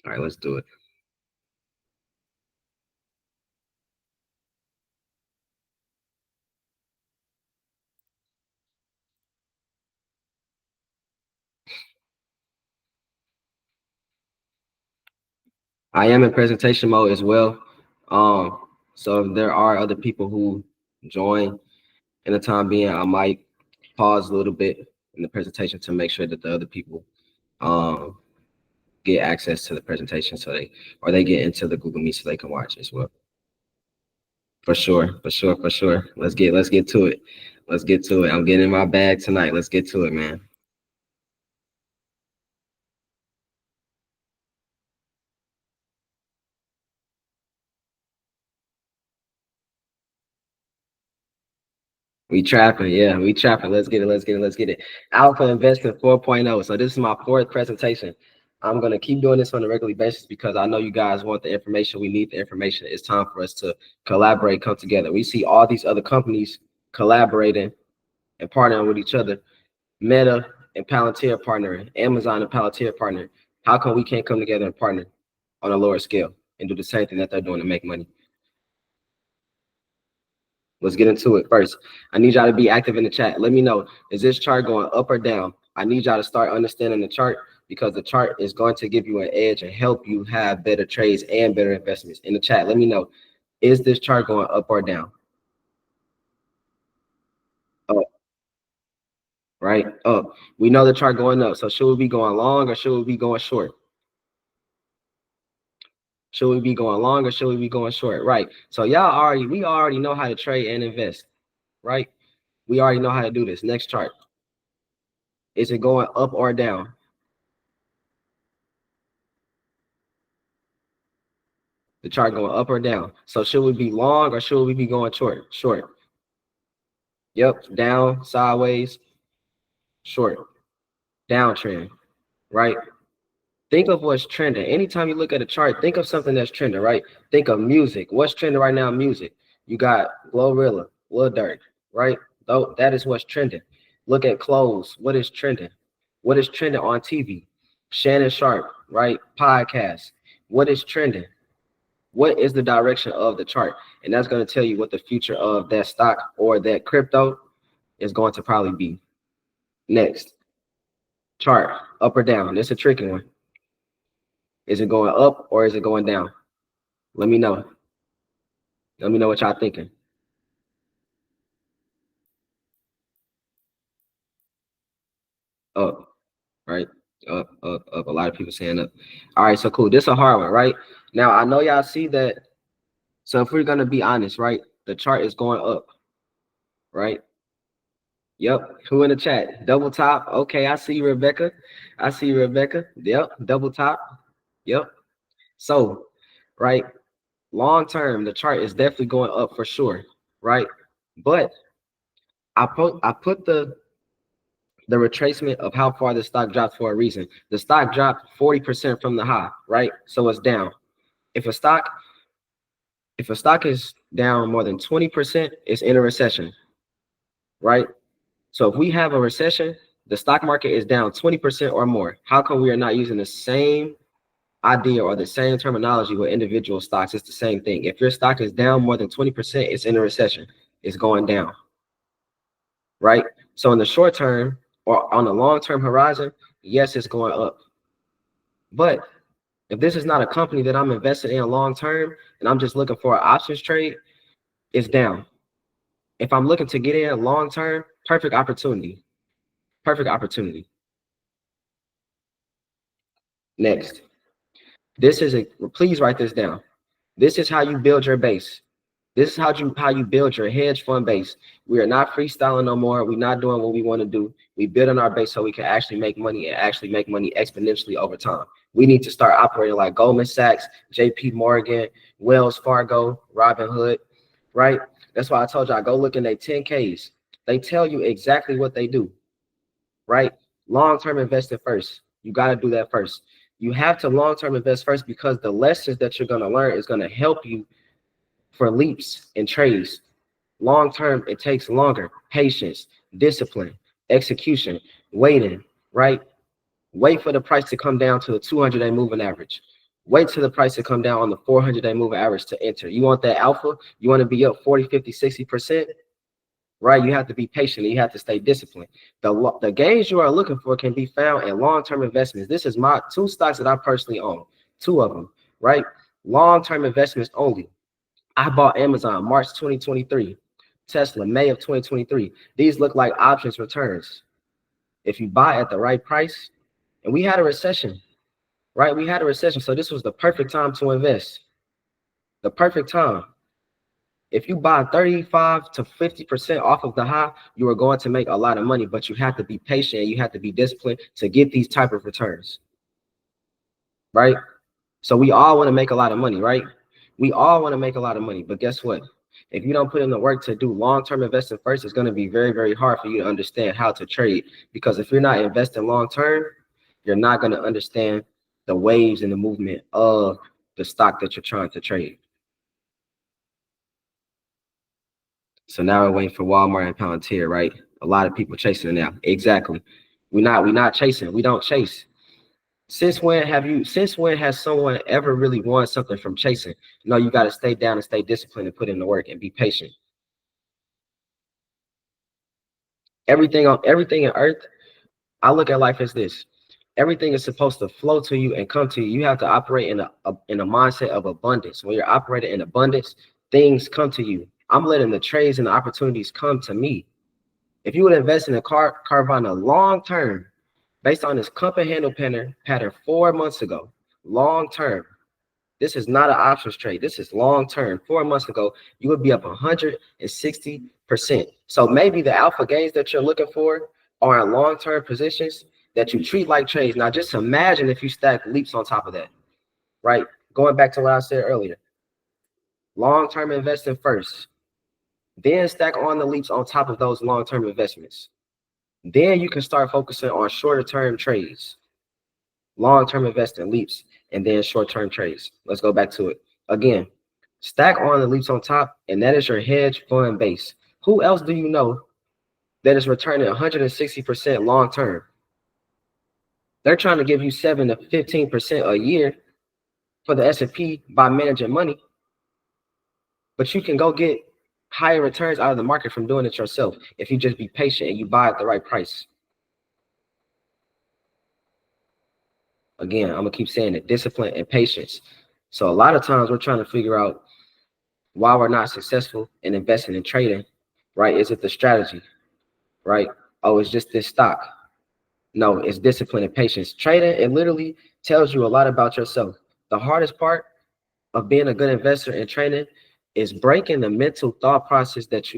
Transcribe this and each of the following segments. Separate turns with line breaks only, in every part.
All right, let's do it. I am in presentation mode as well. Um, so if there are other people who join in the time being, I might pause a little bit in the presentation to make sure that the other people um get access to the presentation so they get into the Google Meet so they can watch as well. For sure, for sure, for sure. Let's get to it. Let's get to it. I'm getting in my bag tonight. Let's get to it, man. We trapping, yeah, we trapping. Let's get it, let's get it, let's get it. Alpha Investing 4.0. So this is my fourth presentation. I'm gonna keep doing this on a regular basis because I know you guys want the information. We need the information. It's time for us to collaborate, come together. We see all these other companies collaborating and partnering with each other. Meta and Palantir partnering, Amazon and Palantir partnering. How come we can't come together and partner on a lower scale and do the same thing that they're doing to make money? Let's get into it first. I need y'all to be active in the chat. Let me know, is this chart going up or down? I need y'all to start understanding the chart because the chart is going to give you an edge and help you have better trades and better investments. In the chat, let me know, is this chart going up or down? Up, right? Up. We know the chart going up. So should we be going long or should we be going short? Should we be going long or should we be going short? Right. So we already know how to trade and invest, right? We already know how to do this. Next chart. Is it going up or down? The chart going up or down. So should we be long or should we be going short? Short. Yep. Down, sideways, short. Downtrend, right? Think of what's trending. Anytime you look at a chart, think of something that's trending, right? Think of music. What's trending right now? Music. You got Glorilla, Lil Durk, right? Though that is what's trending. Look at clothes. What is trending? What is trending on TV? Shannon Sharp, right? Podcast. What is trending? What is the direction of the chart? And that's going to tell you what the future of that stock or that crypto is going to probably be. Next, chart, up or down. This is a tricky one. Is it going up or is it going down? Let me know. Let me know what y'all thinking. Up, right? Up, up, up. A lot of people saying up. All right, so cool. This is a hard one, right? Now, I know y'all see that. So if we're going to be honest, right? The chart is going up, right? Yep. Who in the chat? Double top. Okay, I see you, Rebecca. I see you, Rebecca. Yep. Double top. Yep. So, right, long term, the chart is definitely going up for sure, right? But I put the retracement of how far the stock dropped for a reason. The stock dropped 40% from the high, right? So it's down. If a stock is down more than 20%, it's in a recession, right? So if we have a recession, the stock market is down 20% or more. How come we are not using the same idea or the same terminology with individual stocks? It's the same thing. If your stock is down more than 20%, it's in a recession. It's going down, right? So in the short term or on the long-term horizon, yes, it's going up. But if this is not a company that I'm invested in long-term and I'm just looking for an options trade, it's down. If I'm looking to get in long-term, perfect opportunity. Perfect opportunity. Next. Please write this down. This is how you build your base. This is how you build your hedge fund base. We are not freestyling no more. We're not doing what we want to do. We building our base so we can actually make money and actually make money exponentially over time. We need to start operating like Goldman Sachs, JP Morgan, Wells Fargo, Robinhood, right? That's why I told you, I go look in their 10Ks. They tell you exactly what they do, right? Long-term investing first. You got to do that first. You have to long-term invest first because the lessons that you're going to learn is going to help you for leaps and trades. Long-term, it takes longer. Patience, discipline, execution, waiting, right? Wait for the price to come down to the 200-day moving average. Wait till the price to come down on the 400-day moving average to enter. You want that alpha? You want to be up 40, 50, 60%? Right? You have to be patient. You have to stay disciplined. The gains you are looking for can be found in long-term investments. This is my 2 stocks that I personally own, 2 of them, right? Long-term investments only. I bought Amazon March 2023, Tesla May of 2023. These look like options returns. If you buy at the right price, and we had a recession, right? We had a recession, so this was the perfect time to invest. The perfect time. If you buy 35 to 50% off of the high, you are going to make a lot of money, but you have to be patient and you have to be disciplined to get these type of returns, right? So we all want to make a lot of money, right? We all want to make a lot of money, but guess what? If you don't put in the work to do long-term investing first, it's going to be very, very hard for you to understand how to trade, because if you're not investing long-term, you're not going to understand the waves and the movement of the stock that you're trying to trade. So now we're waiting for Walmart and Palantir, right? A lot of people chasing it now. Exactly. We're not chasing. We don't chase. Since when has someone ever really won something from chasing? No, you got to stay down and stay disciplined and put in the work and be patient. Everything in earth, I look at life as this. Everything is supposed to flow to you and come to you. You have to operate in a mindset of abundance. When you're operating in abundance, things come to you. I'm letting the trades and the opportunities come to me. If you would invest in a Carvana long term, based on this cup and handle pattern 4 months ago, long term, this is not an options trade. This is long term. 4 months ago, you would be up 160%. So maybe the alpha gains that you're looking for are in long term positions that you treat like trades. Now, just imagine if you stack leaps on top of that, right? Going back to what I said earlier, long term investing first, then stack on the leaps on top of those long term investments. Then you can start focusing on shorter term trades, long term investing leaps, and then short term trades. Let's go back to it again. Stack on the leaps on top, and that is your hedge fund base. Who else do you know that is returning 160% long term? They're trying to give you 7 to 15% a year for the S&P by managing money, but you can go get higher returns out of the market from doing it yourself if you just be patient and you buy at the right price. Again, I'm gonna keep saying it: discipline and patience. So a lot of times we're trying to figure out why we're not successful in investing in trading, right? Is it the strategy, right? Oh, it's just this stock. No, it's discipline and patience. Trading, it literally tells you a lot about yourself. The hardest part of being a good investor in trading is breaking the mental thought processes that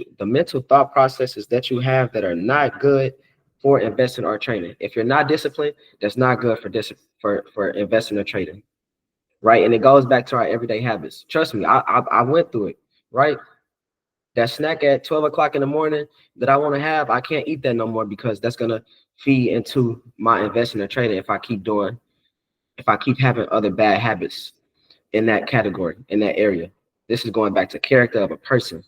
you have that are not good for investing or trading. If you're not disciplined, that's not good for investing or trading, right? And it goes back to our everyday habits. Trust me, I went through it, right? That snack at 12 o'clock in the morning that I want to have, I can't eat that no more, because that's gonna feed into my investing or trading if I keep having other bad habits in that category, in that area. This is going back to character of a person,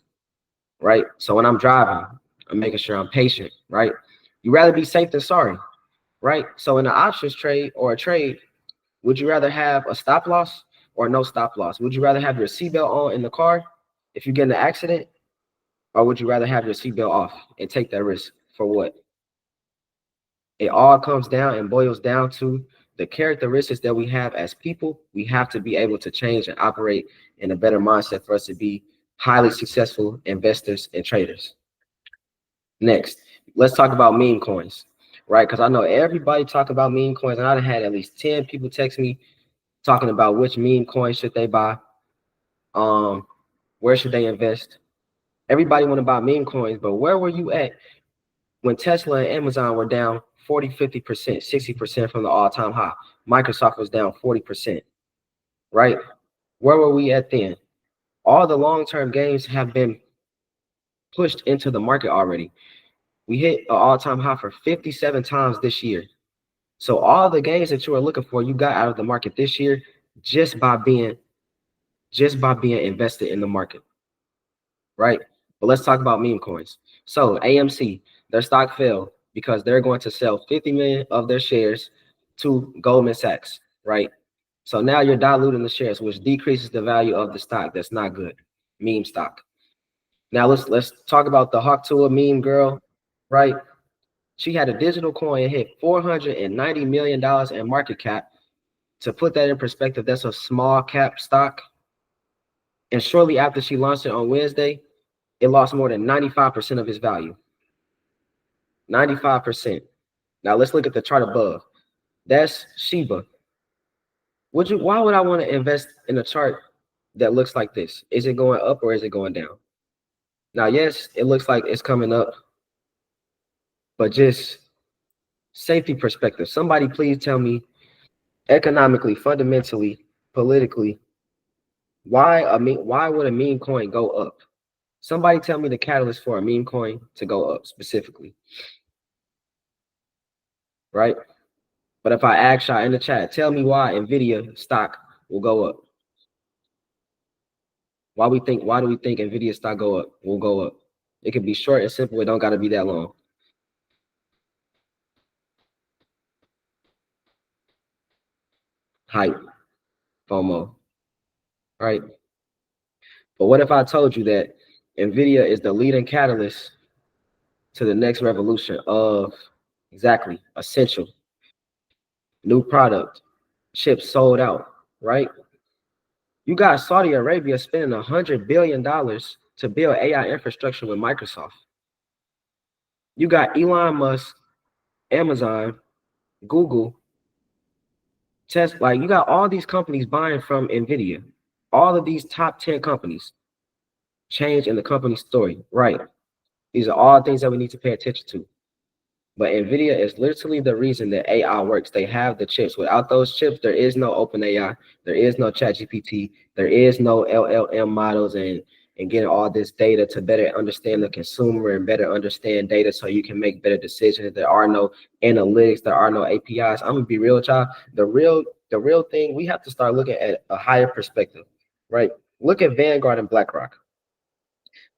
right? So when I'm driving, I'm making sure I'm patient, right? You rather be safe than sorry, right? So in an options trade or a trade, would you rather have a stop loss or no stop loss? Would you rather have your seatbelt on in the car if you get in an accident, or would you rather have your seatbelt off and take that risk for what? It all comes down and boils down to the characteristics that we have as people. We have to be able to change and operate in a better mindset for us to be highly successful investors and traders. Next, let's talk about meme coins, right? Because I know everybody talk about meme coins, and I've had at least 10 people text me talking about which meme coin should they buy, where should they invest. Everybody want to buy meme coins, but where were you at when Tesla and Amazon were down 40, 50%, 60% from the all-time high? Microsoft was down 40%, right? Where were we at then? All the long-term gains have been pushed into the market already. We hit an all-time high for 57 times this year. So all the gains that you are looking for, you got out of the market this year just by being invested in the market, right? But let's talk about meme coins. So AMC, their stock fell because they're going to sell 50 million of their shares to Goldman Sachs, right? So now you're diluting the shares, which decreases the value of the stock. That's not good. Meme stock. Now let's talk about the Hawk Tuah meme girl, right? She had a digital coin hit $490 million in market cap. To put that in perspective, that's a small cap stock. And shortly after she launched it on Wednesday, it lost more than 95% of its value. 95%. Now let's look at the chart above. That's Shiba. Why would I want to invest in a chart that looks like this? Is it going up or is it going down? Now, yes, it looks like it's coming up, but just safety perspective. Somebody please tell me economically, fundamentally, politically, why would a meme coin go up? Somebody tell me the catalyst for a meme coin to go up specifically. Right? But if I ask y'all in the chat, tell me why Nvidia stock will go up. Why do we think Nvidia stock will go up? It could be short and simple. It don't got to be that long. Hype, FOMO, right? But what if I told you that Nvidia is the leading catalyst to the next revolution of exactly essential new product, chips sold out, right? You got Saudi Arabia spending $100 billion to build AI infrastructure with Microsoft. You got Elon Musk, Amazon, Google, Tesla. Like you got all these companies buying from Nvidia. All of these top 10 companies. Change in the company story, right? These are all things that we need to pay attention to. But Nvidia is literally the reason that AI works. They have the chips. Without those chips, there is no OpenAI, there is no ChatGPT, there is no LLM models and getting all this data to better understand the consumer and better understand data so you can make better decisions. There are no analytics, there are no APIs. I'm gonna be real with y'all. The real thing, we have to start looking at a higher perspective, right? Look at Vanguard and BlackRock.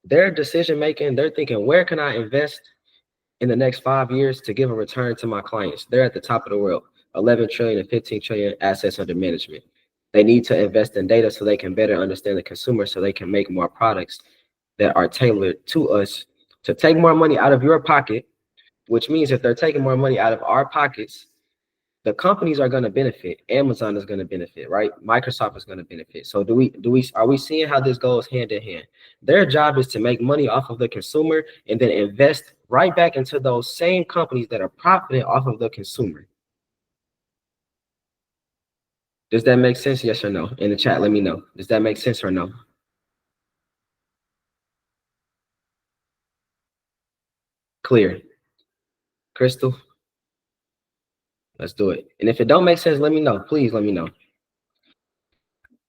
Their decision making, they're thinking, where can I invest in the next 5 years to give a return to my clients? They're at the top of the world, 11 trillion and 15 trillion assets under management. They need to invest in data so they can better understand the consumer, so they can make more products that are tailored to us to take more money out of your pocket, which means if they're taking more money out of our pockets, the companies are going to benefit. Amazon is going to benefit, right? Microsoft is going to benefit. So are we seeing how this goes hand in hand? Their job is to make money off of the consumer and then invest right back into those same companies that are profiting off of the consumer. Does that make sense? Yes or no? In the chat, let me know. Does that make sense or no? Clear. Crystal? Let's do it. And if it don't make sense, let me know. Please let me know.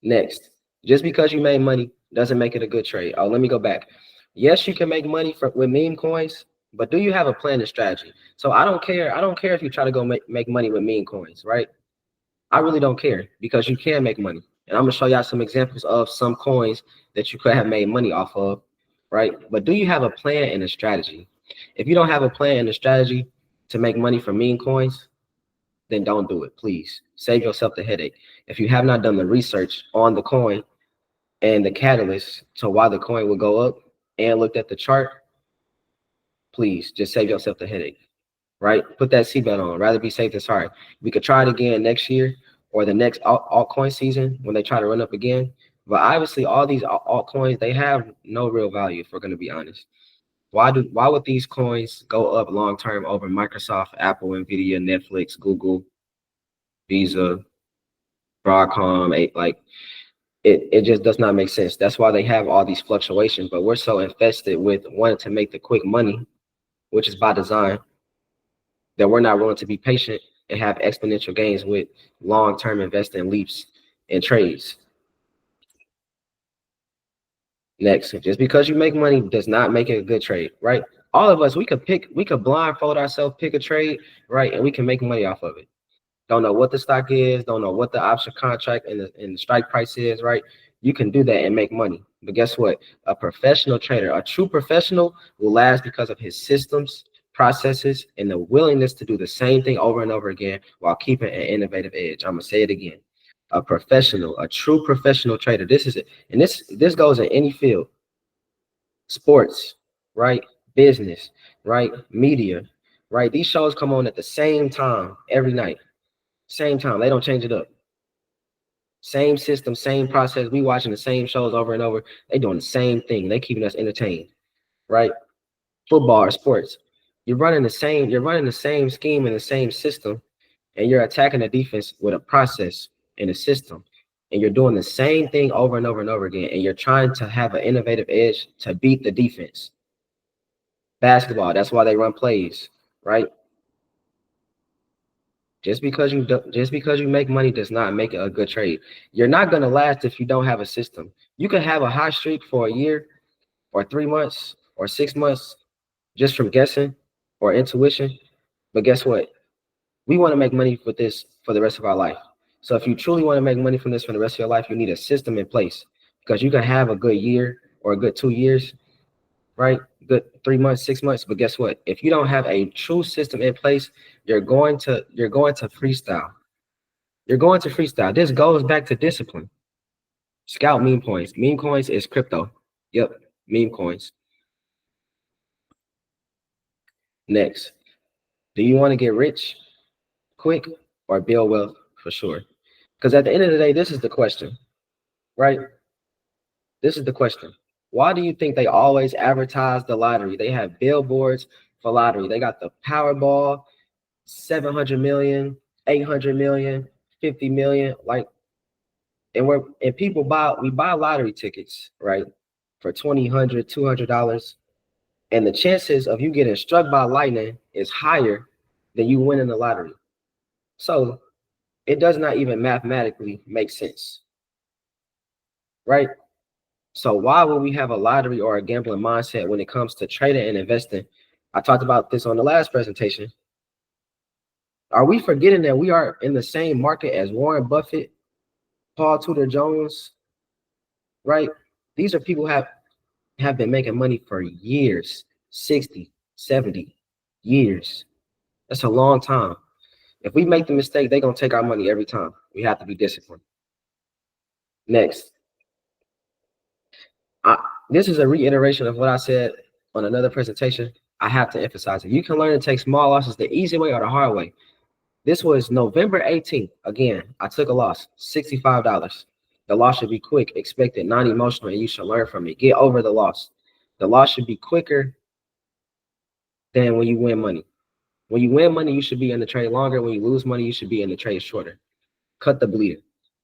Next, just because you made money doesn't make it a good trade. Oh, let me go back. Yes, you can make money with meme coins, but do you have a plan and strategy? So I don't care. I don't care if you try to go make money with meme coins, right? I really don't care because you can make money. And I'm gonna show y'all some examples of some coins that you could have made money off of, right? But do you have a plan and a strategy? If you don't have a plan and a strategy to make money from meme coins, then don't do it, please. Save yourself the headache. If you have not done the research on the coin and the catalyst to why the coin will go up and looked at the chart, please just save yourself the headache, right? Put that seatbelt on. Rather be safe than sorry. We could try it again next year or the next altcoin season when they try to run up again. But obviously, all these altcoins, they have no real value, if we're going to be honest. Why would these coins go up long term over Microsoft, Apple, Nvidia, Netflix, Google, Visa, Broadcom? Like it just does not make sense. That's why they have all these fluctuations. But we're so infested with wanting to make the quick money, which is by design, that we're not willing to be patient and have exponential gains with long-term investing leaps and trades. Next, just because you make money does not make it a good trade, right? All of us, we could blindfold ourselves, pick a trade, right? And we can make money off of it. Don't know what the stock is, don't know what the option contract and the strike price is, right? You can do that and make money. But guess what? A professional trader, a true professional, will last because of his systems, processes, and the willingness to do the same thing over and over again while keeping an innovative edge. I'm going to say it again. A professional, a true professional trader. This is it. And this goes in any field. Sports, right? Business, right? Media, right? These shows come on at the same time every night. Same time. They don't change it up. Same system, same process. We watching the same shows over and over. They doing the same thing. They keeping us entertained, right? Football or sports. You're running the same scheme and the same system, and you're attacking the defense with a process and a system. And you're doing the same thing over and over and over again. And you're trying to have an innovative edge to beat the defense. Basketball, that's why they run plays, right? Just because you make money does not make it a good trade. You're not gonna last if you don't have a system. You can have a hot streak for a year or 3 months or 6 months just from guessing or intuition. But guess what? We want to make money with this for the rest of our life. So if you truly want to make money from this for the rest of your life, you need a system in place, because you can have a good year or a good 2 years, right? Good 3 months, 6 months. But guess what? If you don't have a true system in place, you're going to freestyle. You're going to freestyle. This goes back to discipline. Scout meme coins. Meme coins is crypto. Yep, meme coins. Next, do you want to get rich quick or build wealth for sure? Because at the end of the day, this is the question, right? This is the question. Why do you think they always advertise the lottery? They have billboards for lottery. They got the Powerball, 700 million, 800 million, 50 million. Like, and people buy lottery tickets, right? For $20, $200. And the chances of you getting struck by lightning is higher than you winning the lottery. So it does not even mathematically make sense, right? So why would we have a lottery or a gambling mindset when it comes to trading and investing? I talked about this on the last presentation. Are we forgetting that we are in the same market as Warren Buffett, Paul Tudor Jones, right? These are people who have been making money for years, 60, 70 years. That's a long time. If we make the mistake, they're going to take our money every time. We have to be disciplined. Next. This is a reiteration of what I said on another presentation. I have to emphasize it. You can learn to take small losses the easy way or the hard way. This was November 18th. Again, I took a loss, $65. The loss should be quick, expected, non-emotional, and you should learn from it. Get over the loss. The loss should be quicker than when you win money. When you win money, you should be in the trade longer. When you lose money, you should be in the trade shorter. Cut the bleeding.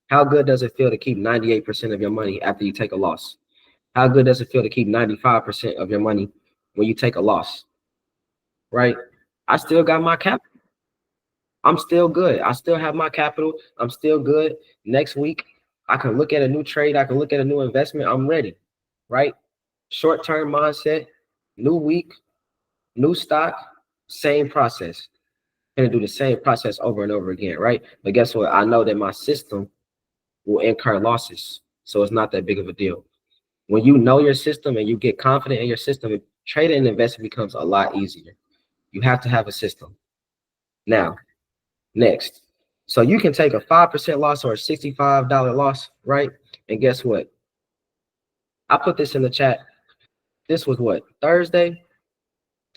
How good does it feel to keep 98% of your money after you take a loss? How good does it feel to keep 95% of your money when you take a loss? Right? I still got my capital. I'm still good. I still have my capital. I'm still good. Next week, I can look at a new trade. I can look at a new investment. I'm ready. Right? Short-term mindset, new week, new stock, same process. I'm gonna do the same process over and over again, right? But guess what? I know that my system will incur losses. So it's not that big of a deal. When you know your system and you get confident in your system, trading and investing becomes a lot easier. You have to have a system. Now, next. So you can take a 5% loss or a $65 loss, right? And guess what? I put this in the chat. This was what? Thursday?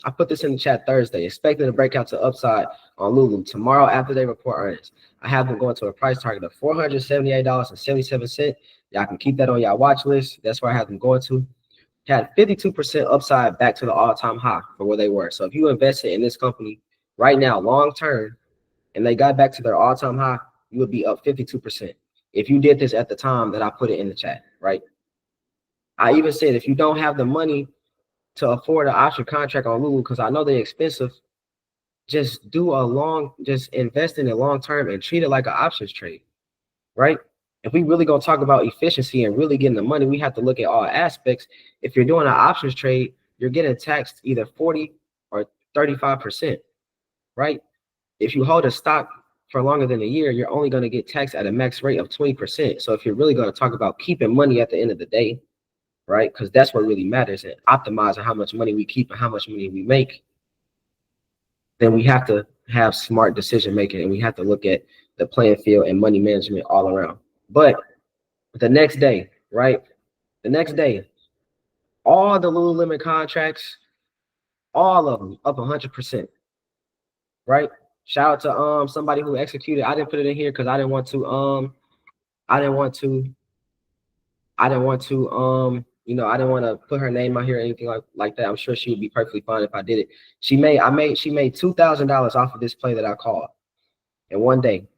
I put this in the chat Thursday, expecting to break out to upside on LULU tomorrow after they report earnings. I have them going to a price target of $478.77. Y'all can keep that on y'all watch list. That's where I have them going to. Had 52% upside back to the all-time high for where they were. So if you invested in this company right now, long term, and they got back to their all-time high, you would be up 52%. If you did this at the time that I put it in the chat, right? I even said if you don't have the money to afford an option contract on LULU, because I know they're expensive, just invest in it long term and treat it like an options trade, right? If we really gonna talk about efficiency and really getting the money, we have to look at all aspects. If you're doing an options trade, you're getting taxed either 40 or 35%, right? If you hold a stock for longer than a year, you're only going to get taxed at a max rate of 20%. So if you're really going to talk about keeping money at the end of the day, right? Because that's what really matters, and optimizing how much money we keep and how much money we make, then we have to have smart decision making, and we have to look at the playing field and money management all around. But the next day, right? The next day, all the Lululemon contracts, all of them up 100%, right? Shout out to somebody who executed. I didn't put it in here because I didn't want to I didn't want to I didn't want to put her name out here or anything like that. I'm sure she would be perfectly fine if I did it. She made $2,000 off of this play that I called in one day.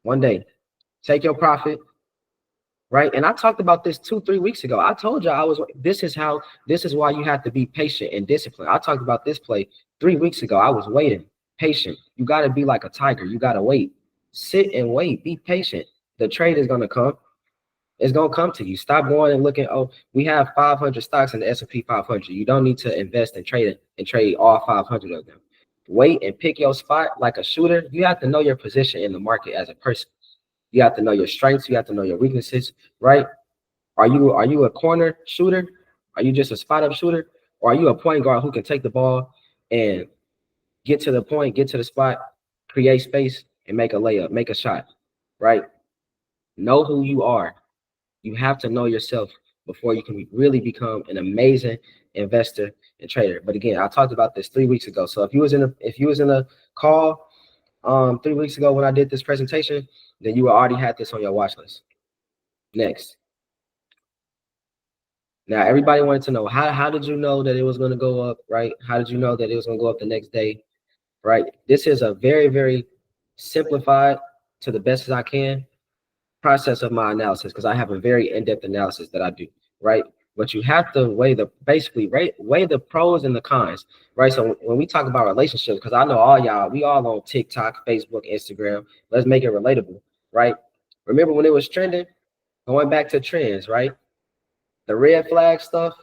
One day. Take your profit, right? And I talked about this 2-3 weeks ago. I told you this is why you have to be patient and disciplined. I talked about this play 3 weeks ago. I was waiting, patient. You got to be like a tiger. You got to wait. Sit and wait. Be patient. The trade is going to come. It's going to come to you. Stop going and looking. Oh, we have 500 stocks in the S&P 500. You don't need to invest and trade all 500 of them. Wait and pick your spot like a shooter. You have to know your position in the market as a person. You have to know your strengths. You have to know your weaknesses, right? Are you a corner shooter? Are you just a spot up shooter? Or are you a point guard who can take the ball and get to the point, get to the spot, create space, and make a layup, make a shot, right? Know who you are. You have to know yourself before you can really become an amazing investor and trader. But again, I talked about this 3 weeks ago. So if you was in a call 3 weeks ago when I did this presentation, then you already had this on your watch list. Next. Now everybody wanted to know how did you know that it was going to go up, right? How did you know that it was going to go up the next day, right? This is a very, very simplified, to the best as I can, process of my analysis, because I have a very in-depth analysis that I do, right? But you have to weigh the pros and the cons, right? So when we talk about relationships, because I know all y'all, we all on TikTok, Facebook, Instagram. Let's make it relatable, right? Remember when it was trending? Going back to trends, right? The red flag stuff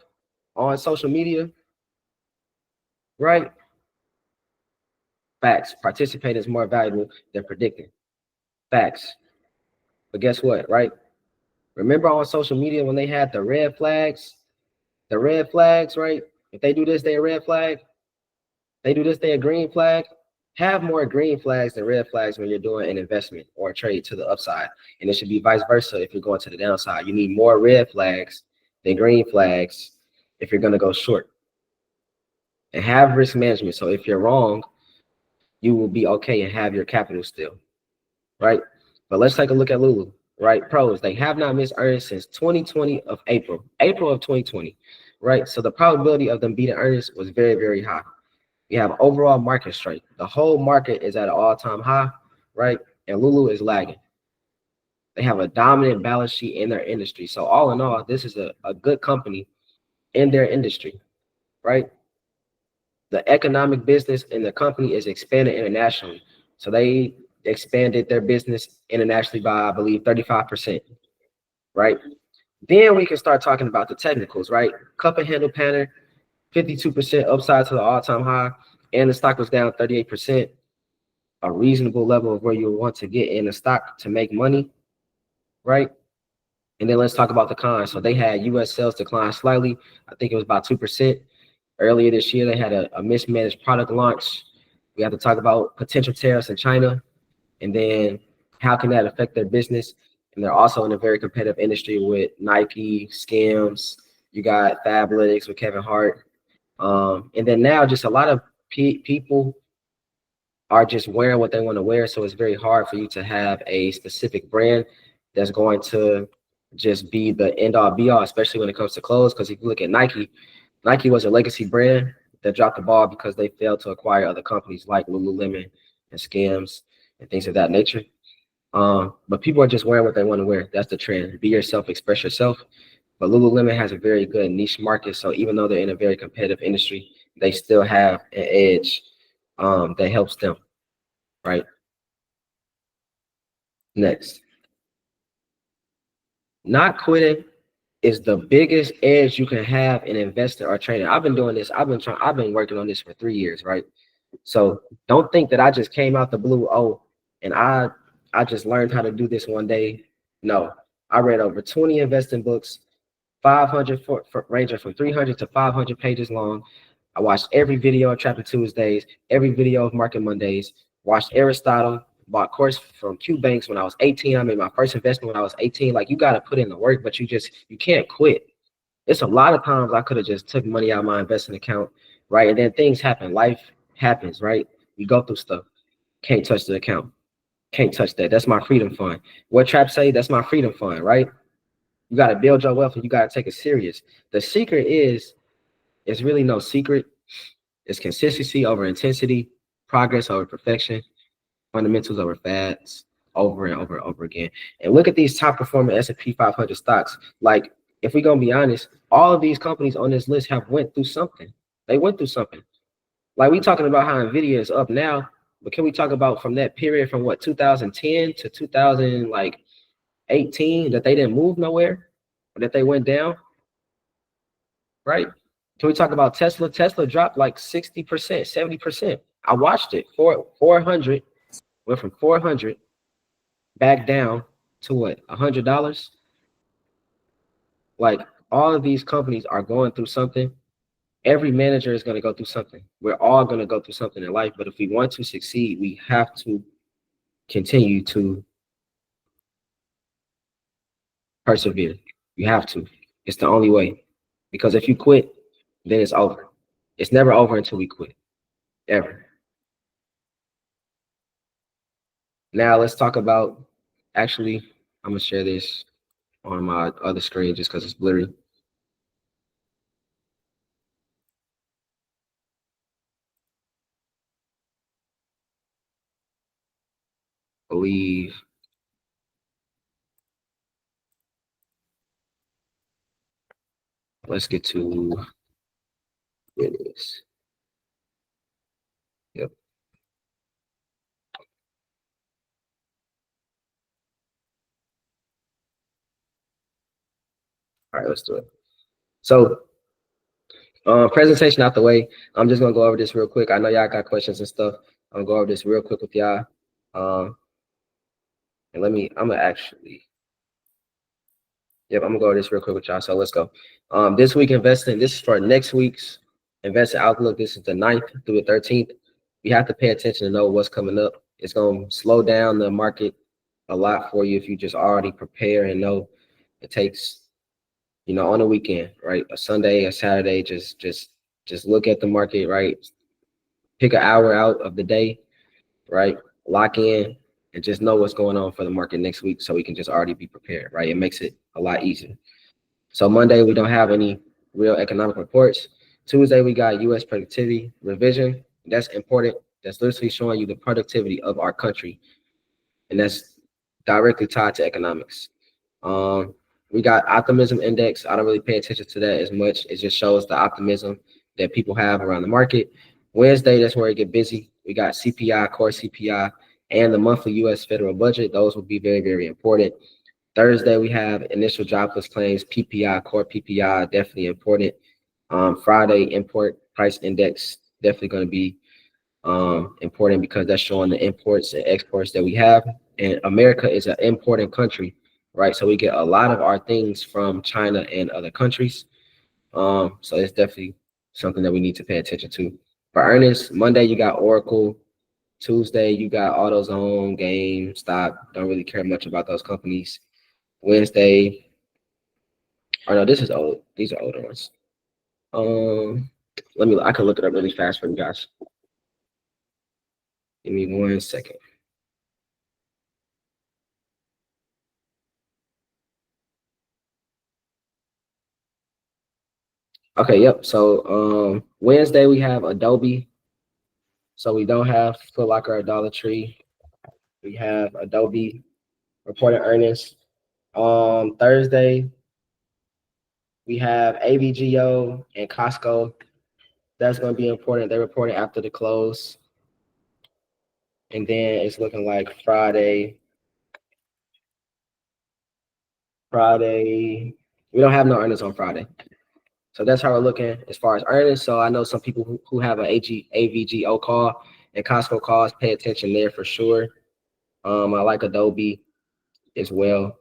on social media, right? Facts. Participating is more valuable than predicting. Facts. But guess what, right? Remember on social media when they had the red flags, right? If they do this, they a red flag. They do this, they a green flag. Have more green flags than red flags when you're doing an investment or a trade to the upside. And it should be vice versa if you're going to the downside. You need more red flags than green flags if you're going to go short. And have risk management. So if you're wrong, you will be okay and have your capital still, right? But let's take a look at Lulu, right? Pros, they have not missed earnings since 2020 of April of 2020, right? So the probability of them beating earnings was very, very high. You have overall market strength. The whole market is at an all-time high, right? And Lulu is lagging. They have a dominant balance sheet in their industry. So all in all, this is a good company in their industry, right? The economic business in the company is expanding internationally. So they expanded their business internationally by, I believe, 35%, right? Then we can start talking about the technicals, right? Cup and handle pattern, 52% upside to the all-time high, and the stock was down 38%, a reasonable level of where you want to get in the stock to make money, right? And then let's talk about the cons. So they had U.S. sales decline slightly. I think it was about 2%. Earlier this year, they had a mismanaged product launch. We have to talk about potential tariffs in China, and then how can that affect their business? And they're also in a very competitive industry with Nike, Skims. You got Fabletics with Kevin Hart. And then now just a lot of people are just wearing what they want to wear. So it's very hard for you to have a specific brand that's going to just be the end all be all, especially when it comes to clothes. Because if you look at Nike, Nike was a legacy brand that dropped the ball because they failed to acquire other companies like Lululemon and Skims and things of that nature. But people are just wearing what they want to wear. That's the trend. Be yourself, express yourself. But Lululemon has a very good niche market. So even though they're in a very competitive industry, they still have an edge that helps them, right? Next. Not quitting is the biggest edge you can have in investing or trading. I've been doing this. I've been working on this for 3 years, right? So don't think that I just came out the blue. Oh, and I just learned how to do this one day. No, I read over 20 investing books, 500 ranging from 300 to 500 pages long. I watched every video of Trapping Tuesdays, every video of Market Mondays, watched Aristotle, bought course from Q Banks when I was 18. I made my first investment when I was 18. Like you got to put in the work, but you can't quit. It's a lot of times I could have just took money out of my investment account, right? And then things happen. Life happens, right? We go through stuff. Can't touch the account. Can't touch that. That's my freedom fund. What Trap say? That's my freedom fund, right? You got to build your wealth and you got to take it serious. The secret is, it's really no secret. It's consistency over intensity, progress over perfection, fundamentals over fads, over and over and over again. And look at these top performing S&P 500 stocks. Like, if we're going to be honest, all of these companies on this list have went through something. They went through something. Like, we talking about how NVIDIA is up now, but can we talk about from that period from what, 2010 to 2018, that they didn't move nowhere, or that they went down, right? Can we talk about Tesla? Tesla dropped like 60%, 70%. I watched it. 400 went from 400 back down to what, $100. Like, all of these companies are going through something. Every manager is going to go through something. We're all going to go through something in life, but if we want to succeed, we have to continue to persevere. You have to. It's the only way. Because if you quit, then it's over. It's never over until we quit, ever. Now let's talk about, actually, I'm going to share this on my other screen just because it's blurry. Believe. Let's get to where it is. Yep. All right, let's do it. So, presentation out the way. I'm just gonna go over this real quick. I know y'all got questions and stuff. I'm gonna go over this real quick with y'all. And I'm gonna actually, yep, I'm gonna go over this real quick with y'all. So let's go. This week investing, this is for next week's investing outlook. This is the 9th through the 13th. You have to pay attention to know what's coming up. It's gonna slow down the market a lot for you if you just already prepare and know it takes, on a weekend, right? A Sunday, a Saturday, just look at the market, right? Pick an hour out of the day, right? Lock in and just know what's going on for the market next week so we can just already be prepared, right? It makes it a lot easier. So Monday, we don't have any real economic reports. Tuesday, we got U.S. productivity revision. That's important. That's literally showing you the productivity of our country. And that's directly tied to economics. We got optimism index. I don't really pay attention to that as much. It just shows the optimism that people have around the market. Wednesday, that's where it get busy. We got CPI, core CPI, and the monthly U.S. federal budget. Those will be very, very important. Thursday, we have initial jobless claims, PPI, core PPI, definitely important. Friday, import price index, definitely going to be important because that's showing the imports and exports that we have. And America is an important country, right? So we get a lot of our things from China and other countries. So it's definitely something that we need to pay attention to. For earnings, Monday, you got Oracle. Tuesday, you got AutoZone, GameStop. Don't really care much about those companies. Wednesday, or no, this is old. These are older ones. I can look it up really fast for you guys. Give me 1 second. Okay, yep. So Wednesday we have Adobe. So we don't have Foot Locker or Dollar Tree. We have Adobe reporting earnings. Thursday we have AVGO and Costco. That's going to be important. They're reporting after the close. And then it's looking like Friday. We don't have no earnings on Friday. So that's how we're looking as far as earnings. So I know some people who have an AVGO call and Costco calls, pay attention there for sure. I like Adobe as well.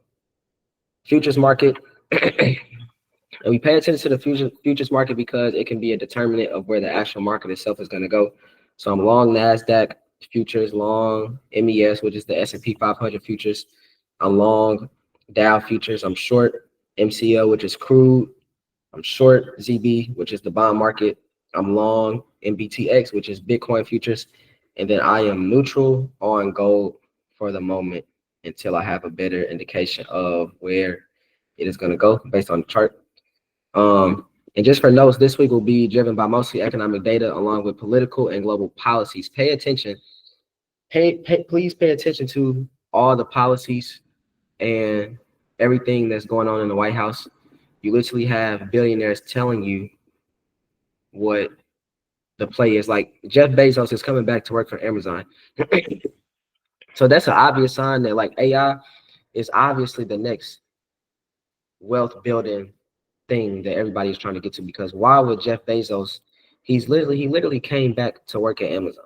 Futures market. And we pay attention to the futures market because it can be a determinant of where the actual market itself is going to go. So I'm long NASDAQ futures, long MES, which is the S&P 500 futures. I'm long Dow futures. I'm short MCO, which is crude. I'm short ZB, which is the bond market. I'm long MBTX, which is Bitcoin futures. And then I am neutral on gold for the moment until I have a better indication of where it is going to go based on the chart. And just for notes, this week will be driven by mostly economic data along with political and global policies. Pay attention. Please pay attention to all the policies and everything that's going on in the White House. You literally have billionaires telling you what the play is. Like Jeff Bezos is coming back to work for Amazon. So that's an obvious sign that like AI is obviously the next wealth building thing that everybody's trying to get to, because why would Jeff Bezos, he literally came back to work at Amazon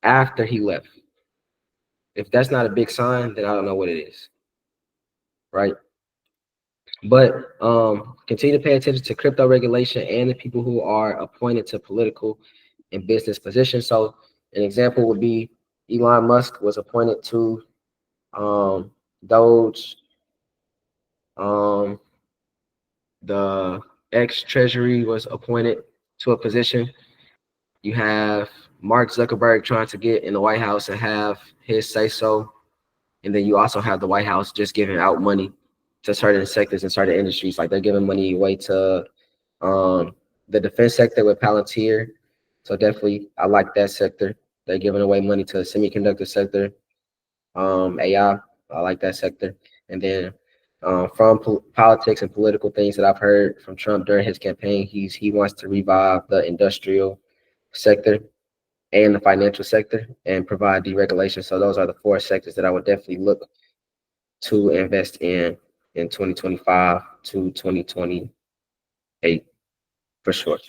after he left. If that's not a big sign, then I don't know what it is. Right? But continue to pay attention to crypto regulation and the people who are appointed to political and business positions. So an example would be Elon Musk was appointed to Doge, the ex-treasury was appointed to a position. You have Mark Zuckerberg trying to get in the White House and have his say so. And then you also have the White House just giving out money to certain sectors and certain industries. Like they're giving money away to the defense sector with Palantir. So definitely, I like that sector. They're giving away money to the semiconductor sector, AI. I like that sector. And then from politics and political things that I've heard from Trump during his campaign, he wants to revive the industrial sector and the financial sector and provide deregulation. So those are the four sectors that I would definitely look to invest in 2025 to 2028 for sure.